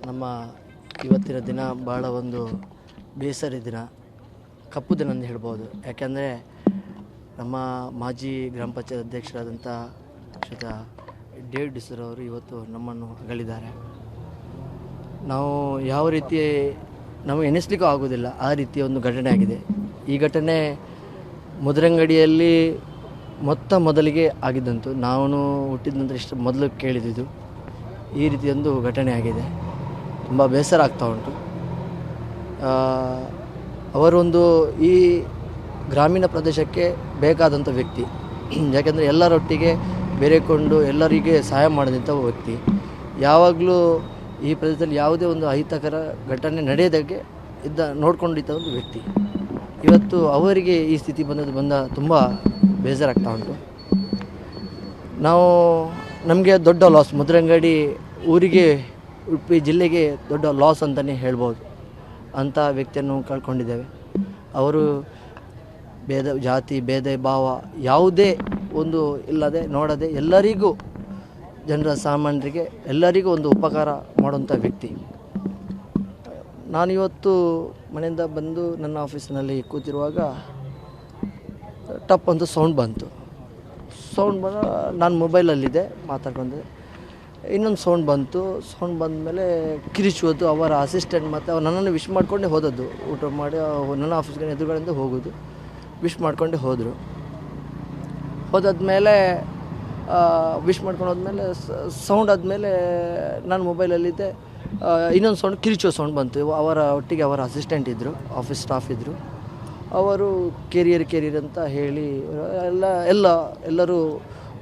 ನಮ್ಮ ಇವತ್ತಿನ ದಿನ ಭಾಳ ಒಂದು ಬೇಸರ ದಿನ, ಕಪ್ಪು ದಿನ ಅಂತ ಹೇಳ್ಬೋದು. ಯಾಕೆಂದರೆ ನಮ್ಮ ಮಾಜಿ ಗ್ರಾಮ ಪಂಚಾಯತ್ ಅಧ್ಯಕ್ಷರಾದಂಥ ಶ್ರೀಯುತ ಡೇವಿಡ್ ಸರ್ ಅವರು ಇವತ್ತು ನಮ್ಮನ್ನು ಅಗಲಿದ್ದಾರೆ. ನಾವು ಯಾವ ರೀತಿ ನಾವು ಎಣಿಸ್ಲಿಕ್ಕೂ ಆಗೋದಿಲ್ಲ, ಆ ರೀತಿಯ ಒಂದು ಘಟನೆ ಆಗಿದೆ. ಈ ಘಟನೆ ಮುದ್ರಂಗಡಿಯಲ್ಲಿ ಮೊದಲಿಗೆ ಆಗಿದ್ದಂತು. ನಾನು ಹುಟ್ಟಿದ ನಂತರ ಇಷ್ಟು ಮೊದಲು ಕೇಳಿದ್ದು ಈ ರೀತಿಯೊಂದು ಘಟನೆ ಆಗಿದೆ. ತುಂಬ ಬೇಸರ ಆಗ್ತಾ ಉಂಟು. ಅವರೊಂದು ಈ ಗ್ರಾಮೀಣ ಪ್ರದೇಶಕ್ಕೆ ಬೇಕಾದಂಥ ವ್ಯಕ್ತಿ. ಯಾಕೆಂದರೆ ಎಲ್ಲರೊಟ್ಟಿಗೆ ಬೆರೆಕೊಂಡು ಎಲ್ಲರಿಗೆ ಸಹಾಯ ಮಾಡಿದಂಥ ವ್ಯಕ್ತಿ. ಯಾವಾಗಲೂ ಈ ಪ್ರದೇಶದಲ್ಲಿ ಯಾವುದೇ ಒಂದು ಅಹಿತಕರ ಘಟನೆ ನಡೆಯದಾಗೆ ನೋಡ್ಕೊಂಡಿದ್ದ ಒಂದು ವ್ಯಕ್ತಿ. ಇವತ್ತು ಅವರಿಗೆ ಈ ಸ್ಥಿತಿ ಬಂದ ತುಂಬ ಬೇಜಾರಾಗ್ತಾ ಉಂಟು. ನಮಗೆ ದೊಡ್ಡ ಲಾಸ್, ಮುದ್ರಂಗಡಿ ಊರಿಗೆ, ಉಡುಪಿ ಜಿಲ್ಲೆಗೆ ದೊಡ್ಡ ಲಾಸ್ ಅಂತಲೇ ಹೇಳ್ಬೋದು. ಅಂಥ ವ್ಯಕ್ತಿಯನ್ನು ಕಳ್ಕೊಂಡಿದ್ದೇವೆ. ಅವರು ಜಾತಿ ಭೇದ ಭಾವ ಯಾವುದೇ ಒಂದು ಇಲ್ಲದೆ ನೋಡದೆ ಎಲ್ಲರಿಗೂ, ಜನರ ಸಾಮಾನ್ಯರಿಗೆ ಎಲ್ಲರಿಗೂ ಒಂದು ಉಪಕಾರ ಮಾಡುವಂಥ ವ್ಯಕ್ತಿ. ನಾನಿವತ್ತು ಮನೆಯಿಂದ ಬಂದು ನನ್ನ ಆಫೀಸಿನಲ್ಲಿ ಕೂತಿರುವಾಗ ಟಪ್ ಅಂತ ಸೌಂಡ್ ಬಂದು ನಾನು ಮೊಬೈಲಲ್ಲಿದ್ದೆ ಮಾತಾಡ್ಕೊಂಡೆ. ಇನ್ನೊಂದು ಸೌಂಡ್ ಬಂದಮೇಲೆ ಕಿರಿಚುವುದು. ಅವರ ಅಸಿಸ್ಟೆಂಟ್ ಮತ್ತು ಅವ್ರು ನನ್ನನ್ನು ವಿಶ್ ಮಾಡ್ಕೊಂಡೇ ಹೋದದ್ದು. ಊಟ ಮಾಡಿ ನನ್ನ ಆಫೀಸ್ಗೆ ಎದುರುಗಡೆಯಿಂದ ಹೋಗೋದು, ವಿಶ್ ಮಾಡ್ಕೊಂಡೇ ಹೋದಾದ್ಮೇಲೆ ವಿಶ್ ಮಾಡ್ಕೊಂಡು ಹೋದ್ಮೇಲೆ ಸೌಂಡ್ ಆದಮೇಲೆ ನಾನು ಮೊಬೈಲಲ್ಲಿದ್ದೆ. ಇನ್ನೊಂದು ಸೌಂಡ್, ಕಿರಿಚೋ ಸೌಂಡ್ ಬಂತು. ಒಟ್ಟಿಗೆ ಅವರ ಅಸಿಸ್ಟೆಂಟ್ ಇದ್ದರು, ಆಫೀಸ್ ಸ್ಟಾಫ್ ಇದ್ದರು. ಅವರು ಕೆರಿಯರ್ ಅಂತ ಹೇಳಿ ಎಲ್ಲರೂ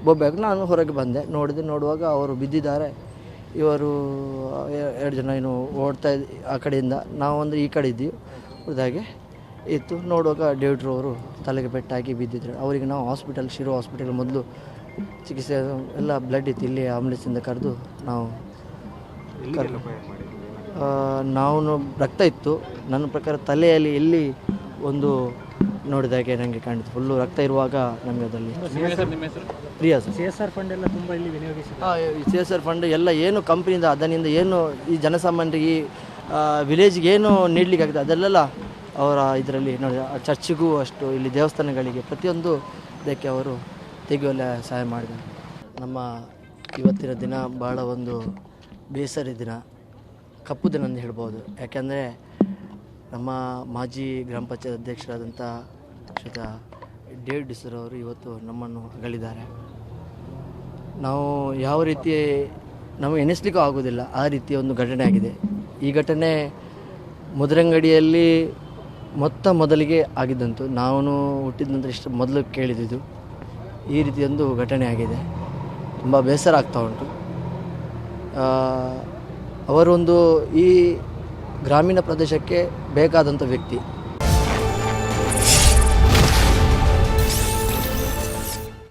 ಬೊಬ್ಬೆಯಾಗಿ ನಾನು ಹೊರಗೆ ಬಂದೆ. ನೋಡುವಾಗ ಅವರು ಬಿದ್ದಿದ್ದಾರೆ. ಇವರು 2 ಜನ ಏನು ಓಡ್ತಾ ಆ ಕಡೆಯಿಂದ, ನಾವು ಅಂದರೆ ಈ ಕಡೆ ಇದ್ದೀವಿ, ಉಳಿದಾಗೆ ಇತ್ತು. ನೋಡುವಾಗ ಡೇವಿಡ್ರವರು ತಲೆಗೆ ಪೆಟ್ಟಾಗಿ ಬಿದ್ದಿದ್ರು. ಅವರಿಗೆ ನಾವು ಶಿರೋ ಹಾಸ್ಪಿಟಲ್ ಮೊದಲು ಚಿಕಿತ್ಸೆ ಎಲ್ಲ ಬ್ಲಡ್ ಇತ್ತು, ಇಲ್ಲಿ ಆಂಬುಲೆನ್ಸಿಂದ ಕರೆದು ನಾವು ರಕ್ತ ಇತ್ತು. ನನ್ನ ಪ್ರಕಾರ ತಲೆಯಲ್ಲಿ ಎಲ್ಲಿ ಒಂದು ನೋಡಿದಾಗೆ ನನಗೆ ಕಾಣಿತು. ಫುಲ್ಲು ರಕ್ತ ಇರುವಾಗ ನಮಗೆ ಅದರಲ್ಲಿ ಪ್ರಿಯಾ ಸರ್ CSR ಫಂಡ್ ಎಲ್ಲ ತುಂಬ ಇಲ್ಲಿ ವಿನಿಯೋಗಿಸಿ, CSR ಫಂಡ್ ಎಲ್ಲ ಏನು ಕಂಪ್ನಿಯಿಂದ ಅದರಿಂದ ಏನು ಈ ಜನಸಾಮಾನ್ಯರಿಗೆ ಈ ವಿಲೇಜ್ಗೆ ಏನು ನೀಡಲಿಕ್ಕೆ ಆಗ್ತದೆ ಅದೆಲ್ಲ ಅವರ ಇದರಲ್ಲಿ ನೋಡಿ. ಚರ್ಚಿಗೂ ಅಷ್ಟು, ಇಲ್ಲಿ ದೇವಸ್ಥಾನಗಳಿಗೆ ಪ್ರತಿಯೊಂದು ಇದಕ್ಕೆ ಅವರು ತೆಗೆಯುವಲ್ಲ ಸಹಾಯ ಮಾಡಿದ್ದಾರೆ. ನಮ್ಮ ಇವತ್ತಿನ ದಿನ ಭಾಳ ಒಂದು ಬೇಸರ ದಿನ, ಕಪ್ಪು ದಿನ ಅಂತ ಹೇಳ್ಬೋದು. ಯಾಕೆಂದರೆ ನಮ್ಮ ಮಾಜಿ ಗ್ರಾಮ ಪಂಚಾಯತ್ ಅಧ್ಯಕ್ಷರಾದಂಥ ಶ್ರೀಯುತ ಡೇವಿಡ್ ಸರ್ ಅವರು ಇವತ್ತು ನಮ್ಮನ್ನು ಅಗಲಿದ್ದಾರೆ. ನಾವು ಯಾವ ರೀತಿ ನಾವು ಎಣಿಸ್ಲಿಕ್ಕೂ ಆಗೋದಿಲ್ಲ, ಆ ರೀತಿಯ ಒಂದು ಘಟನೆ ಆಗಿದೆ. ಈ ಘಟನೆ ಮುದ್ರಂಗಡಿಯಲ್ಲಿ ಮೊದಲಿಗೆ ಆಗಿದ್ದಂತು. ನಾನು ಹುಟ್ಟಿದ ನಂತರ ಇಷ್ಟು ಮೊದಲು ಕೇಳಿದ್ದು ಈ ರೀತಿಯೊಂದು ಘಟನೆ ಆಗಿದೆ. ತುಂಬ ಬೇಸರ ಆಗ್ತಾ ಉಂಟು. ಅವರೊಂದು ಈ ಗ್ರಾಮೀಣ ಪ್ರದೇಶಕ್ಕೆ ಬೇಕಾದಂಥ ವ್ಯಕ್ತಿ.